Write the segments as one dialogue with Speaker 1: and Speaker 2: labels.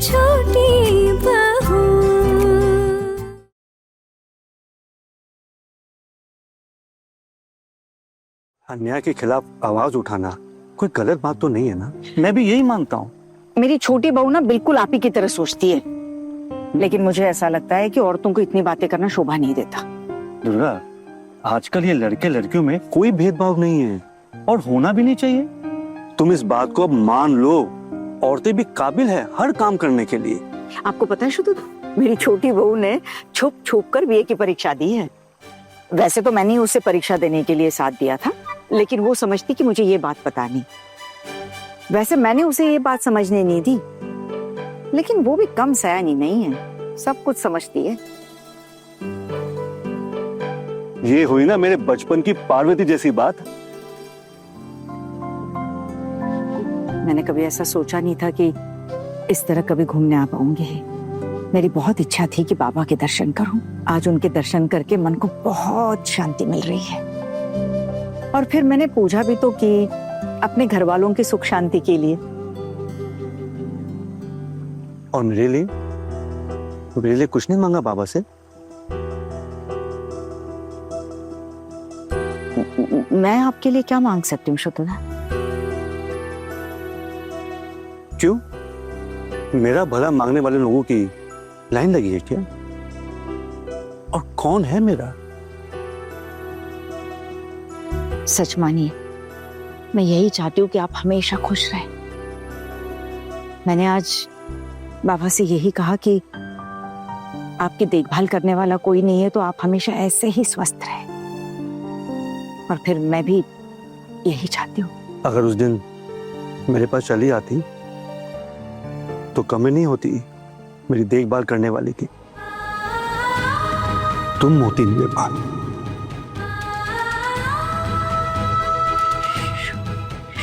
Speaker 1: छोटी बहू।
Speaker 2: अन्याय के खिलाफ आवाज उठाना कोई गलत बात तो नहीं है ना? मैं भी यही मानता हूँ।
Speaker 3: मेरी छोटी बहू ना बिल्कुल आप ही की तरह सोचती है, लेकिन मुझे ऐसा लगता है कि औरतों को इतनी बातें करना शोभा नहीं देता।
Speaker 2: दुर्गा, आजकल ये लड़के लड़कियों में कोई भेदभाव नहीं है और होना भी नहीं चाहिए। तुम इस बात को अब मान लो, औरतें भी काबिल है हर काम करने के लिए।
Speaker 3: आपको पता है शुद्ध, मेरी छोटी बहू ने छुप छुप कर बीए की परीक्षा दी है। वैसे तो मैंने उसे परीक्षा देने के लिए साथ दिया था, लेकिन वो समझती कि मुझे ये बात पता नहीं। वैसे मैंने उसे ये बात समझने नहीं दी, लेकिन वो भी कम सयानी नहीं है, सब कुछ समझती है।
Speaker 2: ये हुई ना मेरे बचपन की पार्वती जैसी बात।
Speaker 3: मैंने कभी ऐसा सोचा नहीं था कि इस तरह कभी घूमने आ पाऊंगी। मेरी बहुत इच्छा थी कि बाबा के दर्शन करूं। आज उनके दर्शन करके मन को बहुत शांति मिल रही है। और फिर मैंने पूजा भी तो की, अपने घर वालों की सुख शांति के लिए।
Speaker 2: और मेरे लिए कुछ नहीं मांगा बाबा से?
Speaker 3: मैं आपके लिए क्या मांग सकती हूँ शत्रुघ्न?
Speaker 2: क्यों? मेरा भला मांगने वाले लोगों की लाइन लगी है क्या? और कौन है मेरा?
Speaker 3: सच मानिए, मैं यही चाहती हूँ कि आप हमेशा खुश रहें। मैंने आज बाबा से यही कहा कि आपकी देखभाल करने वाला कोई नहीं है, तो आप हमेशा ऐसे ही स्वस्थ रहें। और फिर मैं भी यही चाहती हूँ।
Speaker 2: अगर उस दिन मेरे पास चली आती तो कमी नहीं होती मेरी देखभाल करने वाली की। तुम होती मेरे पास।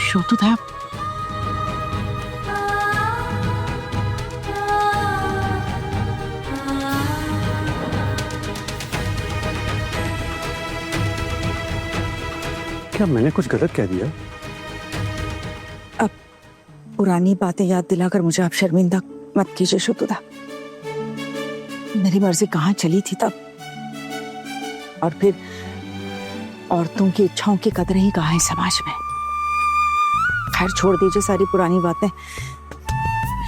Speaker 3: छोटू था।
Speaker 2: क्या मैंने कुछ गलत कह दिया?
Speaker 3: अब पुरानी बातें याद दिलाकर मुझे आप शर्मिंदा मत कीजिए शुतुदा। मेरी मर्जी कहाँ चली थी तब, और फिर औरतों की इच्छाओं की कदर ही कहाँ है समाज में। खैर छोड़ दीजिए सारी पुरानी बातें,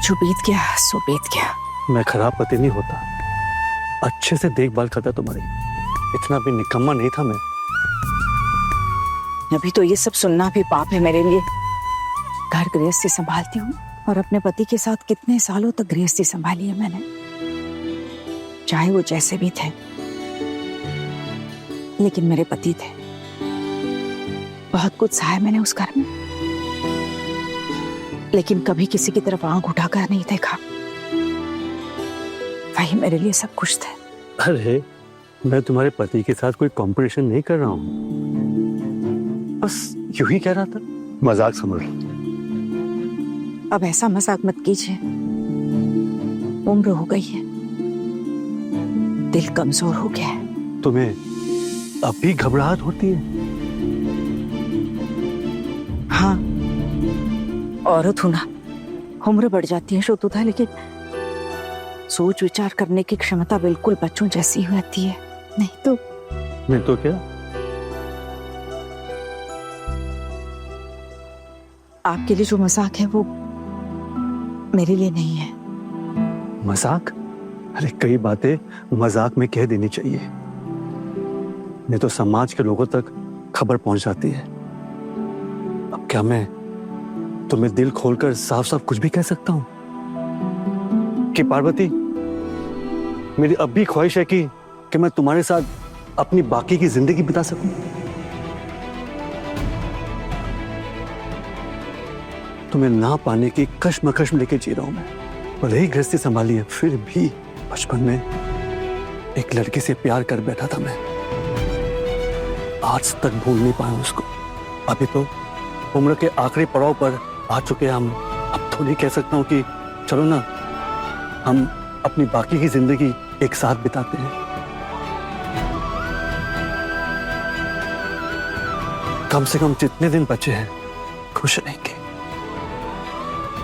Speaker 3: जो बीत गया सो बीत गया।
Speaker 2: मैं खराब पति नहीं होता, अच्छे से देखभाल करता तुम्हारी। इतना भी निकम्मा नहीं था मैं।
Speaker 3: अभी तो ये सब सुनना भी पाप है मेरे लिए। घर गृहस्थी संभालती हूँ और अपने पति के साथ कितने सालों तक गृहस्थी संभाली है मैंने, चाहे वो जैसे भी थे, लेकिन मेरे पति थे। बहुत कुछ सहा मैंने उस घर में, लेकिन कभी किसी की तरफ आंख उठाकर नहीं देखा। वही मेरे लिए सब कुछ थे।
Speaker 2: अरे मैं तुम्हारे पति के साथ कोई कंपटीशन नहीं कर रहा हूँ, बस यूं ही कह रहा था, मजाक समझ लो।
Speaker 3: अब ऐसा मजाक मत कीजिए, उम्र हो गई है, दिल कमजोर हो गया है।
Speaker 2: तुम्हें अब भी घबराहट होती है?
Speaker 3: हाँ, औरत हूं ना, उम्र बढ़ जाती है शोतुदा, लेकिन सोच विचार करने की क्षमता बिल्कुल बच्चों जैसी होती है। नहीं तो
Speaker 2: क्या?
Speaker 3: आपके लिए जो मजाक है वो मेरे लिए नहीं है।
Speaker 2: मजाक? अरे कई बातें मजाक में कह देनी चाहिए, नहीं तो समाज के लोगों तक खबर पहुंच जाती है। अब क्या मैं तुम्हें दिल खोलकर साफ साफ कुछ भी कह सकता हूं कि पार्वती, मेरी अब भी ख्वाहिश है कि मैं तुम्हारे साथ अपनी बाकी की जिंदगी बिता सकूं। तुम्हें ना पाने की कश्मकश लेके जी रहा हूं मैं। भले ही गृहस्थी संभाली है, फिर भी बचपन में एक लड़की से प्यार कर बैठा था मैं, आज तक भूल नहीं पाया उसको। अभी तो उम्र के आखिरी पड़ाव पर आ चुके हैं हम। अब तो नहीं कह सकता हूं कि चलो ना हम अपनी बाकी की जिंदगी एक साथ बिताते हैं। कम से कम जितने दिन बचे हैं खुश रहेंगे।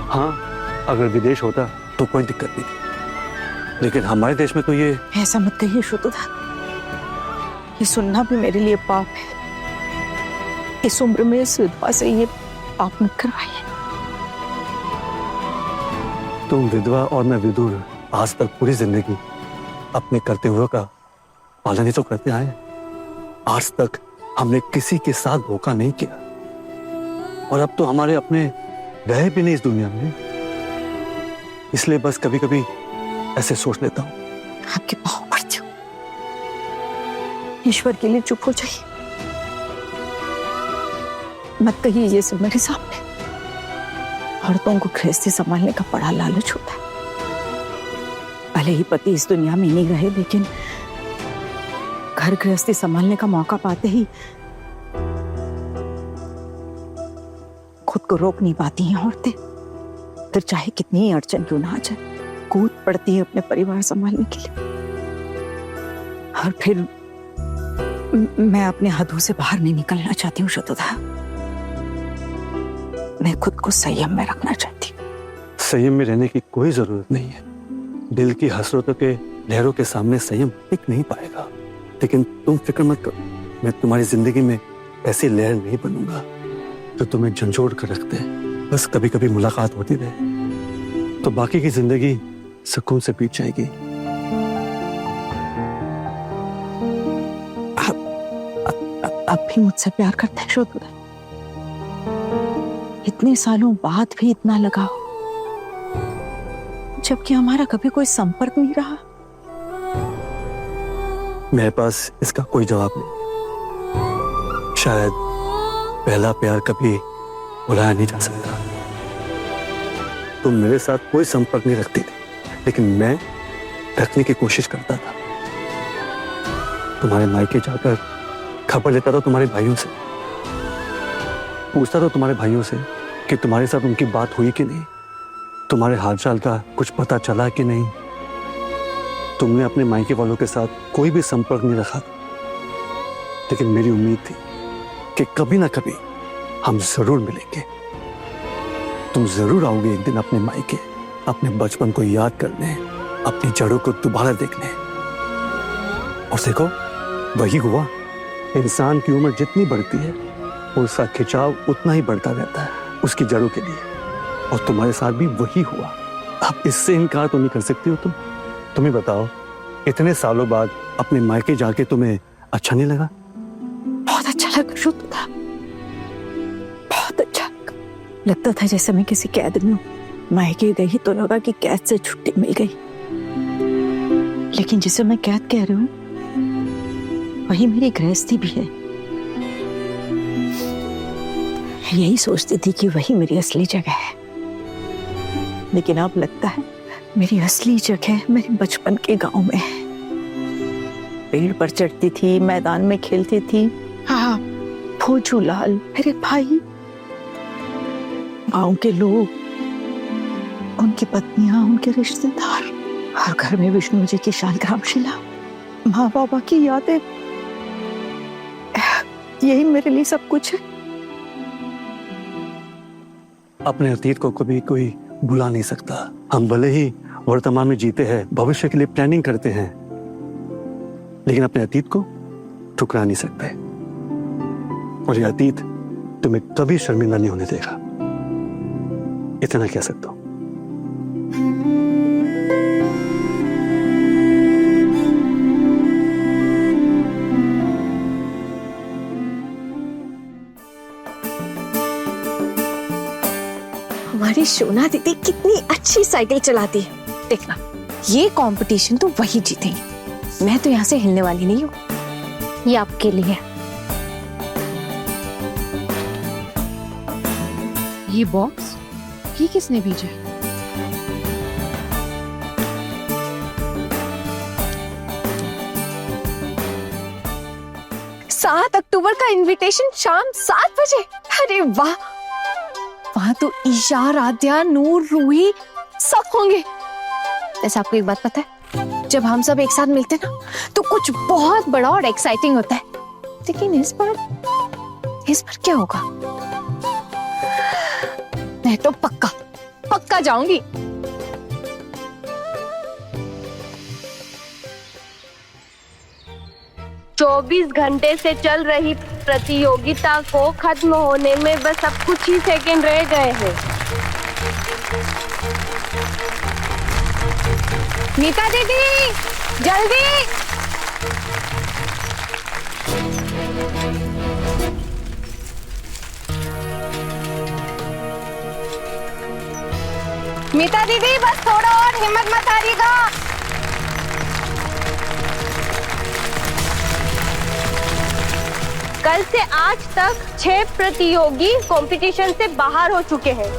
Speaker 2: हाँ, अगर विदेश होता तो कोई दिक्कत नहीं थी, लेकिन हमारे देश में तो ये
Speaker 3: ऐसा मत कहिए श्रुतुदा, ये सुनना भी मेरे लिए पाप है। इस उम्र में इस विधवा से ये पाप मत करवाइए।
Speaker 2: तुम विधवा और मैं विदुर आज तक पूरी जिंदगी अपने कर्तव्यों का पालन ही तो करते आए। आज तक हमने किसी के साथ धोखा नहीं किया, और अब तो हमारे अपने रहे भी नहीं इस दुनिया में। इसलिए बस कभी कभी ऐसे सोच लेता हूँ।
Speaker 3: आपके पाँव पड़ती हूँ, ईश्वर के लिए चुप हो जाइए, मत कहिए ये सब मेरे सामने। औरतों को गृहस्थी संभालने का बड़ा लालच होता है। भले ही पति इस दुनिया में नहीं रहे, लेकिन घर गृहस्थी संभालने का मौका पाते ही खुद को रोक नहीं पाती हैं औरतें। फिर चाहे कितनी ही अड़चन क्यों ना आ जाए, कूद पड़ती है अपने परिवार संभालने के लिए। और फिर मैं अपने हदों से बाहर नहीं निकलना चाहती हूँ श्रुतुदा। मैं खुद को संयम में रखना चाहती हूँ।
Speaker 2: संयम में रहने की कोई जरूरत नहीं है। दिल की हसरतों के लहरों के सामने संयम टिक नहीं पाएगा। लेकिन तुम फिक्र मत करो, मैं तुम्हारी जिंदगी में ऐसी लहर नहीं बनूंगा जो तुम्हें झंझोड़ कर रखते हैं। बस कभी कभी मुलाकात होती रहे तो बाकी की जिंदगी सुकून से बीत जाएगी।
Speaker 3: आप भी मुझसे प्यार करते हैं श्रुतुदा? इतने सालों बाद भी इतना लगाव, जबकि हमारा कभी कोई संपर्क नहीं रहा।
Speaker 2: मेरे पास इसका कोई जवाब नहीं। शायद पहला प्यार कभी भुलाया नहीं जा सकता। तुम मेरे साथ कोई संपर्क नहीं रखती थी, लेकिन मैं रखने की कोशिश करता था। तुम्हारे मायके जाकर खबर लेता था तुम्हारे भाइयों से, पूछता था तुम्हारे भाइयों से कि तुम्हारे साथ उनकी बात हुई कि नहीं, तुम्हारे हालचाल का कुछ पता चला कि नहीं। तुमने अपने मायके वालों के साथ कोई भी संपर्क नहीं रखा, लेकिन मेरी उम्मीद थी कि कभी ना कभी हम जरूर मिलेंगे। तुम जरूर आओगे एक दिन अपने मायके, अपने बचपन को याद करने, अपनी जड़ों को दोबारा देखने। और देखो, वही हुआ। इंसान की उम्र जितनी बढ़ती है, उसका खिंचाव उतना ही बढ़ता रहता है उसकी जड़ों के लिए। और तुम्हारे साथ भी वही हुआ। अब इससे इनकार तो नहीं कर सकती हो तुम। तुम्हें बताओ, इतने सालों बाद अपने मायके जाके तुम्हें अच्छा नहीं लगा?
Speaker 3: बहुत अच्छा लगा श्रुतुदा, बहुत अच्छा लगता था जैसे मैं किसी कैद में हूँ। मायके गई तो लगा कि कैद से छुट्टी मिल गई, लेकिन जिसे मैं कैद कह रही हूँ वही मेरी गृहस्थी भी है। यही सोचती थी कि वही मेरी असली जगह है, लेकिन अब लगता है मेरी असली जगह मेरे बचपन के गांव में है। पेड़ पर चढ़ती थी, मैदान में खेलती थी। हाँ, भोजू लाल, मेरे भाई, गांव के लोग, उनकी पत्नियां, उनके रिश्तेदार, और घर में विष्णु जी की शालग्राम शिला, माँ बाबा की यादें। यही मेरे लिए सब कुछ है।
Speaker 2: अपने अतीत को कभी कोई भुला नहीं सकता। हम भले ही वर्तमान में जीते हैं, भविष्य के लिए प्लानिंग करते हैं, लेकिन अपने अतीत को ठुकरा नहीं सकते। और ये अतीत तुम्हें कभी शर्मिंदा नहीं होने देगा, इतना कह सकता हूं।
Speaker 1: हमारी शोना दीदी कितनी अच्छी साइकिल चलाती है। देखना, ये कंपटीशन तो वही जीतेंगे। मैं तो यहाँ से हिलने वाली नहीं हूँ। ये आपके लिए।
Speaker 4: ये बॉक्स ये किसने भेजा?
Speaker 1: 7 अक्टूबर का इनविटेशन शाम 7 बजे। अरे वाह, वहां तो ईशा, राध्या, नूर, रूही सब होंगे। वैसे आपको एक बात पता है, जब हम सब एक साथ मिलते हैं ना तो कुछ बहुत बड़ा और एक्साइटिंग होता है। लेकिन इस बार क्या होगा? मैं तो पक्का जाऊंगी।
Speaker 5: 24 घंटे से चल रही प्रतियोगिता को खत्म होने में बस अब कुछ ही सेकंड रह गए हैं।
Speaker 1: मीता दीदी जल्दी। मीता दीदी बस थोड़ा और, हिम्मत मत हारिएगा।
Speaker 5: कल से आज तक 6 प्रतियोगी कंपटीशन से बाहर हो चुके हैं।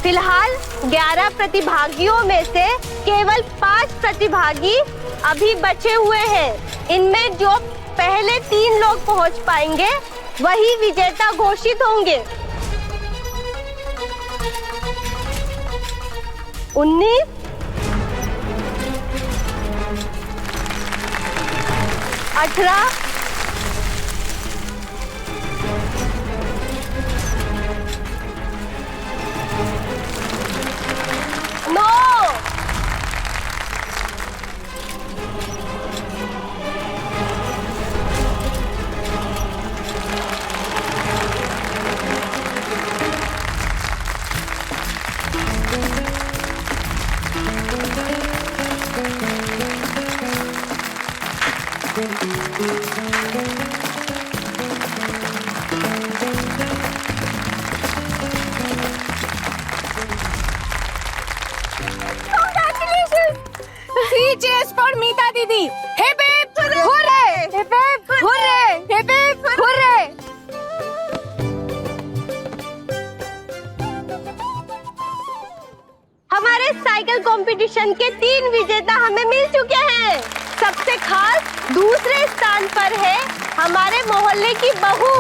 Speaker 5: फिलहाल 11 प्रतिभागियों में से केवल 5 प्रतिभागी अभी बचे हुए हैं। इनमें जो पहले 3 लोग पहुंच पाएंगे वही विजेता घोषित होंगे। 19, 18, 9,
Speaker 1: 3 cheers for मीता दीदी। Hip hip hooray! Hip hip hooray! Hip hip hooray!
Speaker 5: हमारे साइकिल कंपटीशन के 3 विजेता हमें मिल चुके हैं। सबसे खास दूसरे स्थान पर है हमारे मोहल्ले की बहू।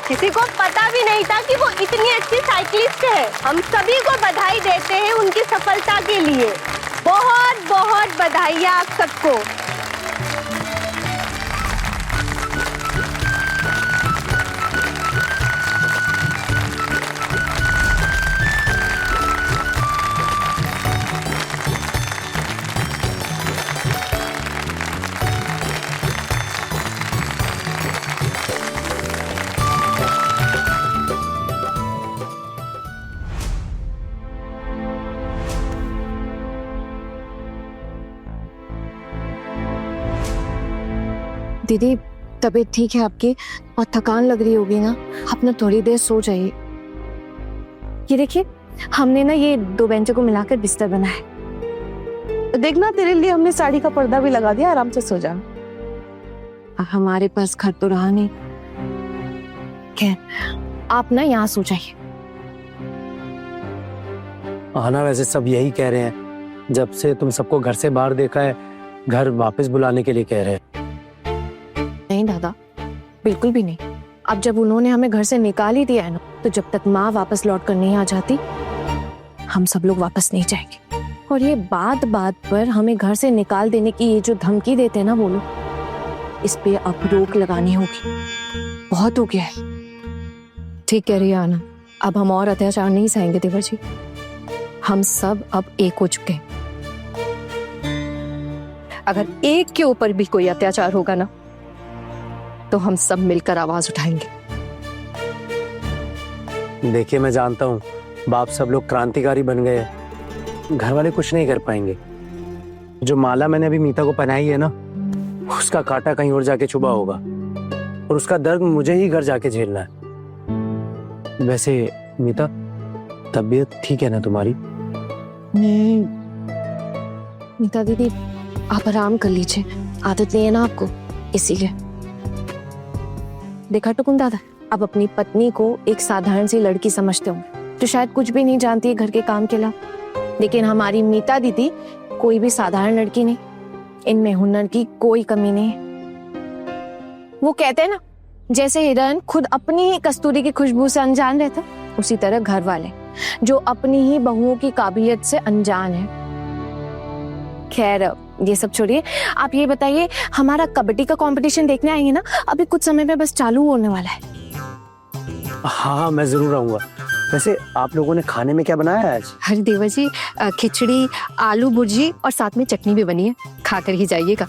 Speaker 5: किसी को पता भी नहीं था कि वो इतनी अच्छी साइकिलिस्ट है। हम सभी को बधाई देते हैं उनकी सफलता के लिए। बहुत बहुत बधाइयाँ आप सबको।
Speaker 1: दीदी तबीयत ठीक है आपकी और थकान लग रही होगी ना, आप ना थोड़ी देर सो जाइए। ये देखिए हमने ना ये 2 बेंचों को मिलाकर बिस्तर बनाया है।
Speaker 3: देखना तेरे लिए हमने साड़ी का पर्दा भी लगा दिया, आराम से सो जा।
Speaker 1: हमारे पास घर तो रहा नहीं। खैर आप ना यहाँ सो जाइए।
Speaker 6: आना वैसे सब यही कह रहे हैं, जब से तुम सबको घर से बाहर देखा है घर वापस बुलाने के लिए कह रहे हैं।
Speaker 1: नहीं दादा बिल्कुल भी नहीं। अब जब उन्होंने हमें घर से निकाल ही दिया है ना, तो जब तक माँ वापस लौट कर नहीं आ जाती हम सब लोग वापस नहीं जाएंगे। और ये बात बात पर हमें घर से निकाल देने की ये जो धमकी देते हैं ना वो लोग, इस पे अब रोक लगानी होगी। बहुत हो गया है। ठीक कह रही है आना, अब हम और अत्याचार नहीं सहेंगे देवर जी। हम सब अब एक हो चुके हैं। अगर एक के ऊपर भी कोई अत्याचार होगा ना तो हम सब मिलकर आवाज उठाएंगे।
Speaker 6: देखिए मैं जानता हूँ बाप सब लोग क्रांतिकारी बन गए हैं, घर वाले कुछ नहीं कर पाएंगे। जो माला मैंने अभी मीता को पहनाई है ना, उसका कांटा कहीं और जाके छुपा होगा और उसका दर्द मुझे ही घर जाके झेलना है। वैसे मीता तबीयत ठीक है ना तुम्हारी?
Speaker 1: मीता दीदी आप आराम कर लीजिए, आदत नहीं है ना आपको, इसीलिए। देखा टुकुन दादा, अब अपनी पत्नी को एक साधारण सी लड़की समझते होंगे जो शायद कुछ भी नहीं जानती है घर के काम के अलावा। लेकिन हमारी मीता दीदी कोई भी साधारण लड़की नहीं, इनमें हुनर की कोई कमी नहीं है। वो कहते हैं ना, जैसे हिरन खुद अपनी ही कस्तूरी की खुशबू से अनजान रहता, उसी तरह घर वाले जो अपनी ही बहुओं की काबिलियत से अनजान है। खैर ये सब छोड़िए, आप ये बताइए हमारा कबड्डी का कंपटीशन देखने आएंगे ना? अभी कुछ समय में बस चालू होने वाला है।
Speaker 6: हाँ मैं जरूर आऊंगा। वैसे आप लोगों ने खाने में क्या बनाया है आज?
Speaker 4: हरी देवर जी, खिचड़ी, आलू भुर्जी और साथ में चटनी भी बनी है, खाकर ही जाइएगा।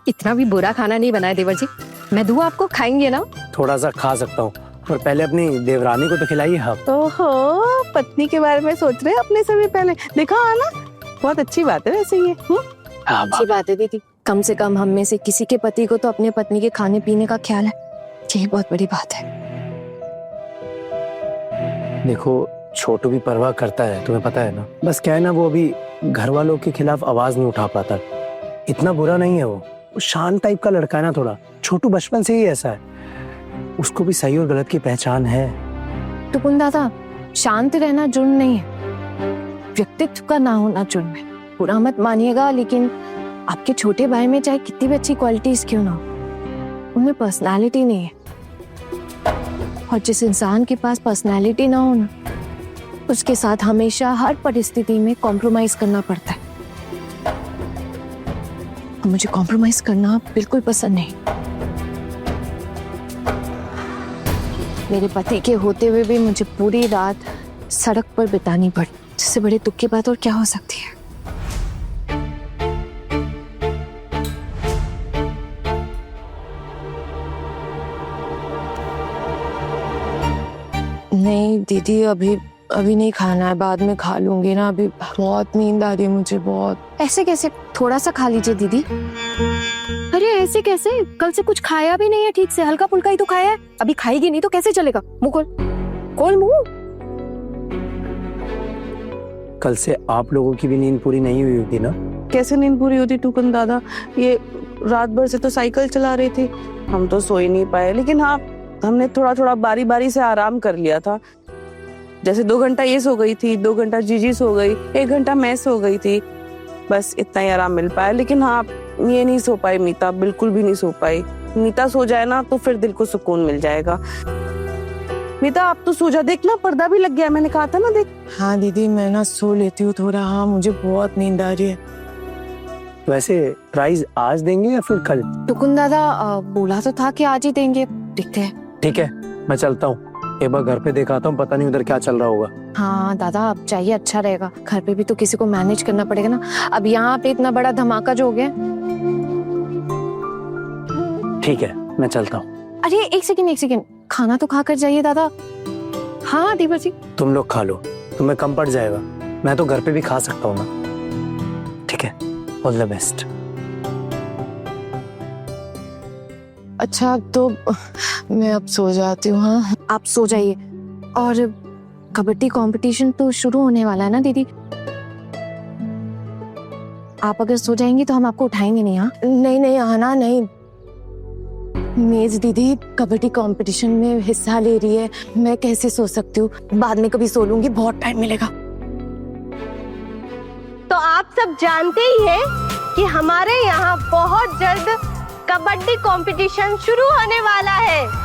Speaker 1: इतना भी बुरा खाना नहीं बनाया देवर जी। मैं दूँ आपको, खाएंगे ना?
Speaker 6: थोड़ा सा खा सकता हूँ, पर पहले अपनी देवरानी को तो खिलाइए आप।
Speaker 7: ओहो, पत्नी के बारे में सोच रहे हैं अपने से पहले। देखा आना, बहुत अच्छी बात है वैसे ये।
Speaker 6: हाँ,
Speaker 1: अच्छी बात है दीदी, कम से कम हम में से किसी के पति को तो अपने पत्नी के खाने पीने का ख्याल है। यही बहुत बड़ी बात है।
Speaker 6: देखो छोटू भी परवाह करता है, तुम्हें पता है ना। बस क्या है ना, वो अभी घर वालों के खिलाफ आवाज नहीं उठा पाता। इतना बुरा नहीं है वो शांत टाइप का लड़का है ना थोड़ा। छोटू बचपन से ही ऐसा है, उसको भी सही और गलत की पहचान है।
Speaker 1: टुकुन दादा, शांत रहना जुर्म नहीं है, व्यक्तित्व का ना होना जुर्म है। बुरा मत मानिएगा, लेकिन आपके छोटे भाई में चाहे कितनी भी अच्छी क्वालिटीज क्यों ना हो, उनमें पर्सनालिटी नहीं है। और जिस इंसान के पास पर्सनालिटी ना हो ना, उसके साथ हमेशा हर परिस्थिति में कॉम्प्रोमाइज करना पड़ता है। और मुझे कॉम्प्रोमाइज करना बिल्कुल पसंद नहीं। मेरे पति के होते हुए भी मुझे पूरी रात सड़क पर बितानी पड़ी। इससे बड़े दुख की बात और क्या हो सकती है? नहीं दीदी, अभी नहीं खाना है, बाद में खा लूंगी ना। अभी बहुत नींद आ रही है मुझे, बहुत। ऐसे कैसे? थोड़ा सा खा लीजिए दीदी। अरे ऐसे कैसे? कल से कुछ खाया भी नहीं है ठीक से, हल्का फुल्का ही तो खाया है। अभी खाएगी नहीं तो कैसे चलेगा? मुंह खोल, खोल मुंह।
Speaker 6: कल से आप लोगों की भी नींद पूरी नहीं हुई होगी ना?
Speaker 7: कैसे नींद पूरी होती टुकन दादा? ये रात भर से तो साइकिल चला रही थी, हम तो सो ही नहीं पाए। लेकिन हाँ, हमने थोड़ा थोड़ा बारी बारी से आराम कर लिया था। जैसे 2 घंटा ये सो गई थी, 2 घंटा जीजी सो गई, 1 घंटा मैं सो गई थी, बस इतना ही आराम मिल पाया। लेकिन हाँ, ये नहीं सो पाई मीता, बिल्कुल भी नहीं सो पाई। मीता सो जाए ना तो फिर दिल को सुकून मिल जाएगा। मीता आप तो सो जा, देखना पर्दा भी लग गया, मैंने कहा था ना देख। हाँ दीदी, मैं ना सो लेती हूँ थोड़ा। हाँ मुझे बहुत नींद आ रही है।
Speaker 6: वैसे प्राइज आज देंगे या फिर कल?
Speaker 1: टुकुन दादा बोला तो था कि आज ही देंगे, देखते हैं।
Speaker 6: ठीक है, मैं चलता हूँ, एक बार घर पे दिखाता हूँ, पता नहीं उधर क्या चल रहा होगा।
Speaker 1: हाँ दादा, आप चाहिए, अच्छा रहेगा। घर पे भी तो किसी को मैनेज करना पड़ेगा ना। अब यहाँ पे इतना बड़ा धमाका जो हो गया।
Speaker 6: ठीक है, मैं चलता हूँ।
Speaker 1: अरे एक सेकंड, खाना तो खा कर जाइए दादा। हाँ देवर जी।
Speaker 6: तुम लोग खा लो, तुम्हें कम पड़ जाएगा। मैं तो घर पे भी खा सकता हूँ ना। ठीक है, ऑल द बेस्ट।
Speaker 7: अच्छा तो मैं अब सो जाती हूँ। हाँ
Speaker 1: आप सो जाइए। और कबड्डी कंपटीशन तो शुरू होने वाला है ना दीदी? आप अगर सो जाएंगी तो हम आपको उठाएंगे नहीं। हाँ नहीं आना नहीं। मेज दीदी कबड्डी कंपटीशन में हिस्सा ले रही है, मैं कैसे सो सकती हूँ? बाद में कभी सो लूंगी, बहुत टाइम मिलेगा।
Speaker 5: तो आप सब जानते ही हैं कि हमारे यहाँ बहुत जल्द कबड्डी कंपटीशन शुरू होने वाला है।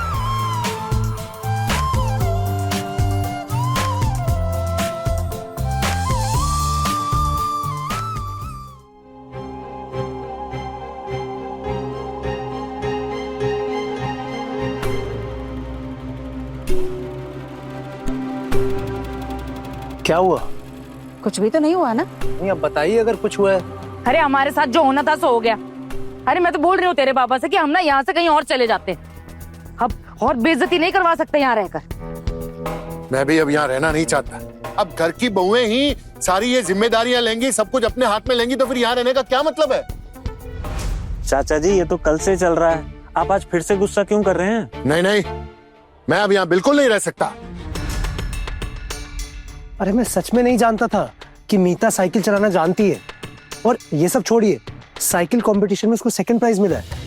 Speaker 6: क्या हुआ?
Speaker 3: कुछ भी तो नहीं हुआ ना?
Speaker 6: नहीं, अब बताइए अगर कुछ हुआ है।
Speaker 8: अरे हमारे साथ जो होना था सो हो गया। अरे मैं तो बोल रही हूँ तेरे पापा से कि हम ना यहाँ से कहीं और चले जाते हैं। अब और बेइज्जती नहीं करवा सकते यहाँ रहकर।
Speaker 9: मैं भी अब यहाँ रहना नहीं चाहता। अब घर की बहुएं ही सारी ये जिम्मेदारियां लेंगी, सब कुछ अपने हाथ में लेंगी, तो फिर यहाँ रहने का क्या मतलब है?
Speaker 10: चाचा जी, ये तो कल से चल रहा है, आप आज फिर से गुस्सा क्यों कर रहे हैं?
Speaker 9: नहीं, मैं अब यहाँ बिल्कुल नहीं रह सकता।
Speaker 6: अरे मैं सच में नहीं जानता था कि मीता साइकिल चलाना जानती है। और ये सब छोड़िए, साइकिल कंपटीशन में उसको 2nd प्राइज मिला है।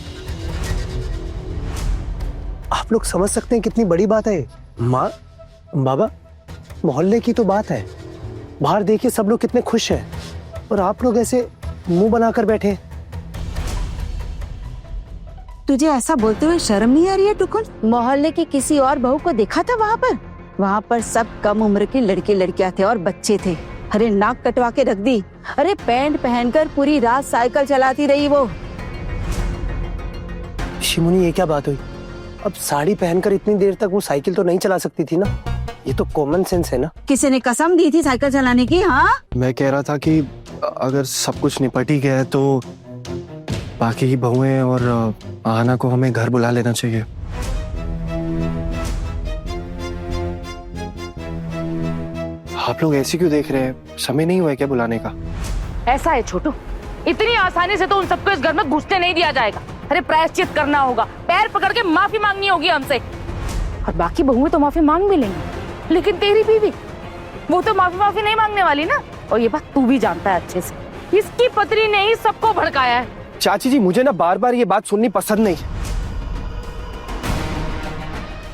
Speaker 6: आप लोग समझ सकते हैं कितनी बड़ी बात है। माँ बाबा, मोहल्ले की तो बात है, बाहर देखिए सब लोग कितने खुश हैं, और आप लोग ऐसे मुंह बनाकर बैठे।
Speaker 3: तुझे ऐसा बोलते हुए शर्म नहीं आ रही है टुकुन? मोहल्ले की किसी और बहू को देखा था वहाँ पर सब कम उम्र के लड़के लड़कियां थे और बच्चे थे। अरे नाक कटवा के रख दी। अरे पैंट पहनकर पूरी रात साइकिल चलाती रही वो।
Speaker 6: शिमुनी, ये क्या बात हुई? अब साड़ी पहनकर इतनी देर तक वो साइकिल तो नहीं चला सकती थी ना? ये तो कॉमन सेंस है ना।
Speaker 3: किसी ने कसम दी थी साइकिल चलाने की? हाँ,
Speaker 2: मैं कह रहा था कि अगर सब कुछ निपट ही गया है तो
Speaker 11: बाकी की बहुएं और आहना को हमें घर बुला लेना चाहिए। आप लोग ऐसे क्यों देख रहे हैं? समय नहीं हुआ है क्या बुलाने का?
Speaker 8: ऐसा है छोटू, इतनी आसानी से तो उन सबको इस घर में घुसने नहीं दिया जाएगा। अरे प्रायश्चित करना होगा, पैर पकड़ के माफी मांगनी होगी हमसे। और बाकी बहुएं तो माफी मांग भी लेंगी, लेकिन तेरी बीवी वो तो माफी नहीं मांगने वाली ना। और ये बात तू भी जानता है अच्छे से, इसकी पत्नी ने ही सबको भड़काया है।
Speaker 11: चाची जी, मुझे ना बार बार ये बात सुननी पसंद नहीं।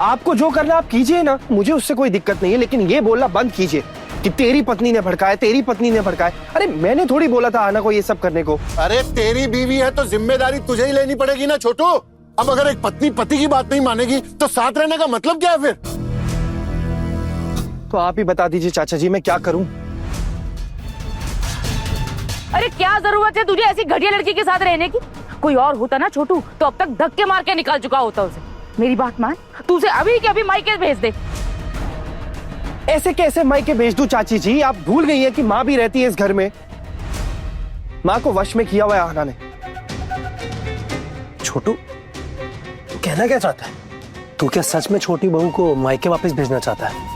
Speaker 11: आपको जो करना आप कीजिए ना, मुझे उससे कोई दिक्कत नहीं है, लेकिन ये बोलना बंद कीजिए कि तेरी पत्नी ने भड़काया, तेरी पत्नी ने भड़काया। अरे मैंने थोड़ी बोला था आना को ये सब करने को।
Speaker 9: अरे तेरी बीवी है तो जिम्मेदारी तुझे ही लेनी पड़ेगी ना छोटू। अब अगर एक पत्नी पति की बात नहीं मानेगी तो साथ रहने का मतलब क्या है फिर?
Speaker 11: तो आप ही बता दीजिए चाचा जी, मैं क्या करूं?
Speaker 8: अरे क्या जरूरत है तुझे ऐसी घटिया लड़की के साथ रहने की? कोई और होता ना छोटू तो अब तक धक्के मार के निकाल चुका होता उसे। मेरी बात मान, तू उसे अभी के अभी मायके भेज दे।
Speaker 11: ऐसे कैसे मायके भेज दूं चाची जी? आप भूल गई है कि माँ भी रहती है इस घर में। माँ को वश में किया हुआ है आहना ने।
Speaker 6: छोटू, तू कहना क्या चाहता है? तू क्या सच में छोटी बहू को मायके वापस भेजना चाहता है?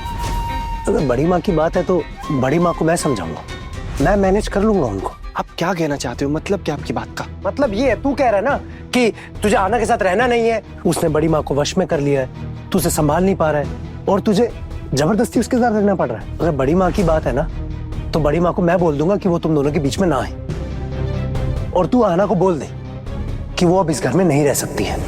Speaker 6: अगर बड़ी माँ की बात है तो बड़ी माँ को मैं समझाऊंगा, मैं मैनेज कर लूंगा उनको।
Speaker 11: आप क्या कहना चाहते हो? मतलब क्या आपकी बात का?
Speaker 6: मतलब ये है, तू कह रहा है ना कि तुझे आना के साथ रहना नहीं है, उसने बड़ी माँ को वश में कर लिया है, तू उसे संभाल नहीं पा रहा है और तुझे जबरदस्ती उसके साथ रहना पड़ रहा है। अगर बड़ी माँ की बात है ना तो बड़ी माँ को मैं बोल दूंगा कि वो तुम दोनों के बीच में ना आए, और तू आहना को बोल दे कि वो अब इस घर में नहीं रह सकती है।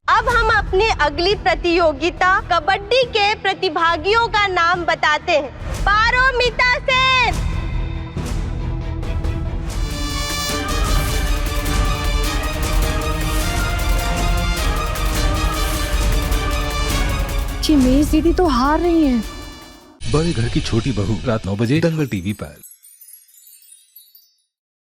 Speaker 5: अब हम अपनी अगली प्रतियोगिता कबड्डी के प्रतिभागियों का नाम बताते हैं। पारोमिता सेन।
Speaker 4: चिमेश दीदी तो हार रही हैं।
Speaker 12: बड़े घर की छोटी बहू, रात 9 बजे दंगल टीवी पर।